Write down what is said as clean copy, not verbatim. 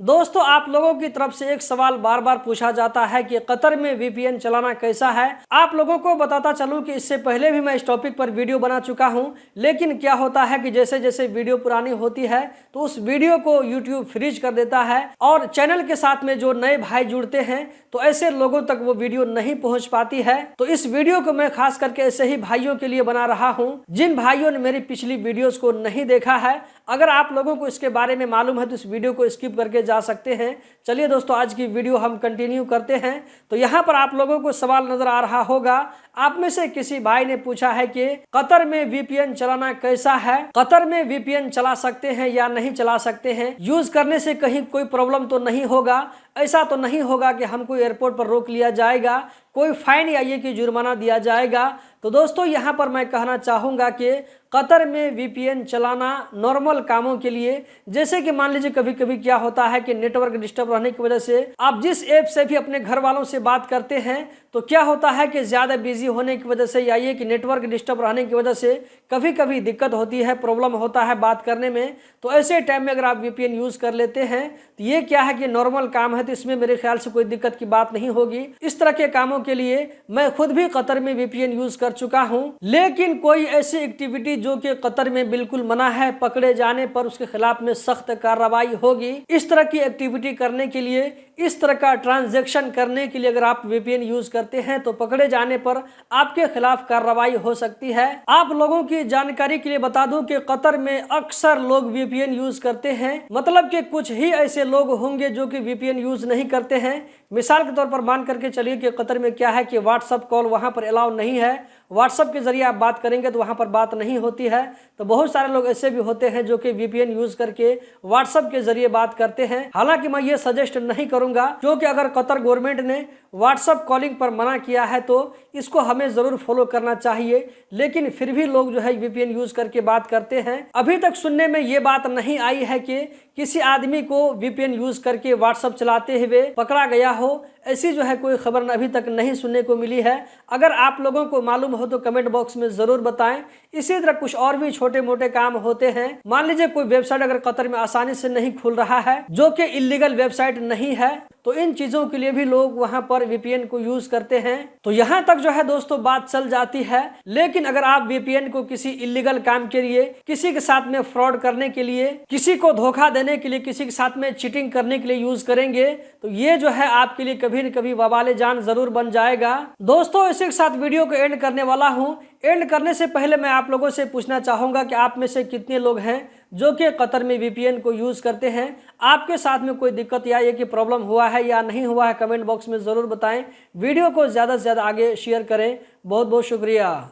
दोस्तों, आप लोगों की तरफ से एक सवाल बार बार पूछा जाता है कि कतर में वीपीएन चलाना कैसा है। आप लोगों को बताता चलूं कि इससे पहले भी मैं इस टॉपिक पर वीडियो बना चुका हूं, लेकिन क्या होता है कि जैसे जैसे वीडियो पुरानी होती है तो उस वीडियो को यूट्यूब फ्रीज कर देता है और चैनल के साथ में जो नए भाई जुड़ते हैं तो ऐसे लोगों तक वो वीडियो नहीं पहुंच पाती है। तो इस वीडियो को मैं खास करके ऐसे ही भाइयों के लिए बना रहा हूं जिन भाइयों ने मेरी पिछली वीडियोस को नहीं देखा है। अगर आप लोगों को इसके बारे में मालूम है तो इस वीडियो को स्किप करके जा सकते हैं। चलिए दोस्तों, आज की वीडियो हम कंटिन्यू करते हैं। तो यहाँ पर आप लोगों को सवाल नजर आ रहा होगा, आप में से किसी भाई ने पूछा है कि कतर में वीपीएन चलाना कैसा है, कतर में वीपीएन चला सकते हैं या नहीं चला सकते हैं, यूज करने से कहीं कोई प्रॉब्लम तो नहीं होगा, ऐसा तो नहीं होगा कि हमको एयरपोर्ट पर रोक लिया जाएगा, कोई फाइन या ये कि जुर्माना दिया जाएगा। तो दोस्तों, यहाँ पर मैं कहना चाहूँगा कि कतर में वीपीएन चलाना नॉर्मल कामों के लिए, जैसे कि मान लीजिए कभी कभी क्या होता है कि नेटवर्क डिस्टर्ब रहने की वजह से आप जिस ऐप से भी अपने घर वालों से बात करते हैं तो क्या होता है कि ज़्यादा बिजी होने की वजह से या ये कि नेटवर्क डिस्टर्ब रहने की वजह से कभी कभी दिक्कत होती है, प्रॉब्लम होता है बात करने में। तो ऐसे टाइम में अगर आप वीपीएन यूज़ कर लेते हैं तो ये क्या है कि नॉर्मल काम है, तो इसमें मेरे ख्याल से कोई दिक्कत की बात नहीं होगी। इस तरह के कामों के लिए मैं खुद भी कतर में वीपीएन यूज़ कर चुका हूँ। लेकिन कोई ऐसी एक्टिविटी जो कि कतर में बिल्कुल मना है, पकड़े जाने पर उसके खिलाफ में सख्त कार्रवाई होगी, इस तरह की एक्टिविटी करने के लिए, इस तरह का ट्रांजैक्शन करने के लिए अगर आप वीपीएन यूज करते हैं तो पकड़े जाने पर आपके खिलाफ कार्रवाई हो सकती है। आप लोगों की जानकारी के लिए बता दूं कि कतर में अक्सर लोग वीपीएन यूज करते हैं, मतलब कि कुछ ही ऐसे लोग होंगे जो कि वीपीएन यूज नहीं करते हैं। मिसाल के तौर पर मान करके चलिए कि कतर में क्या है कि व्हाट्सएप कॉल वहां पर अलाउ नहीं है, व्हाट्सएप के जरिए आप बात करेंगे तो वहां पर बात नहीं होती है। तो बहुत सारे लोग ऐसे भी होते हैं जो कि वीपीएन यूज करके व्हाट्सएप के जरिए बात करते हैं। हालांकि मैं ये सजेस्ट नहीं करूंगा, क्योंकि अगर कतर गवर्नमेंट ने व्हाट्सएप कॉलिंग पर मना किया है तो इसको हमें जरूर फॉलो करना चाहिए, लेकिन फिर भी लोग जो है वीपीएन यूज करके बात करते हैं। अभी तक सुनने में ये बात नहीं आई है कि किसी आदमी को वीपीएन यूज करके व्हाट्सएप चलाते हुए पकड़ा गया हो, ऐसी जो है कोई खबर अभी तक नहीं सुनने को मिली है। अगर आप लोगों को मालूम हो तो कमेंट बॉक्स में जरूर बताएं। इसी तरह कुछ और भी छोटे मोटे काम होते हैं। मान लीजिए कोई वेबसाइट अगर कतर में आसानी से नहीं खुल रहा है, जो कि इलीगल वेबसाइट नहीं है, तो इन चीजों के लिए भी लोग वहां पर वीपीएन को यूज करते हैं। तो यहाँ तक जो है दोस्तों बात चल जाती है। लेकिन अगर आप वीपीएन को किसी इलीगल काम के लिए, किसी के साथ में फ्रॉड करने के लिए, किसी को धोखा देने के लिए, किसी के साथ में चीटिंग करने के लिए यूज करेंगे तो ये जो है आपके लिए कभी न कभी वबाले जान जरूर बन जाएगा। दोस्तों, इसी के साथ वीडियो को एंड करने वाला हूँ। एंड करने से पहले मैं आप लोगों से पूछना चाहूंगा कि आप में से कितने लोग हैं जो कि कतर में वीपीएन को यूज करते हैं। आपके साथ में कोई दिक्कत या ये कि प्रॉब्लम हुआ है या नहीं हुआ है, कमेंट बॉक्स में जरूर बताएं। वीडियो को ज्यादा से ज्यादा आगे शेयर करें। बहुत बहुत शुक्रिया।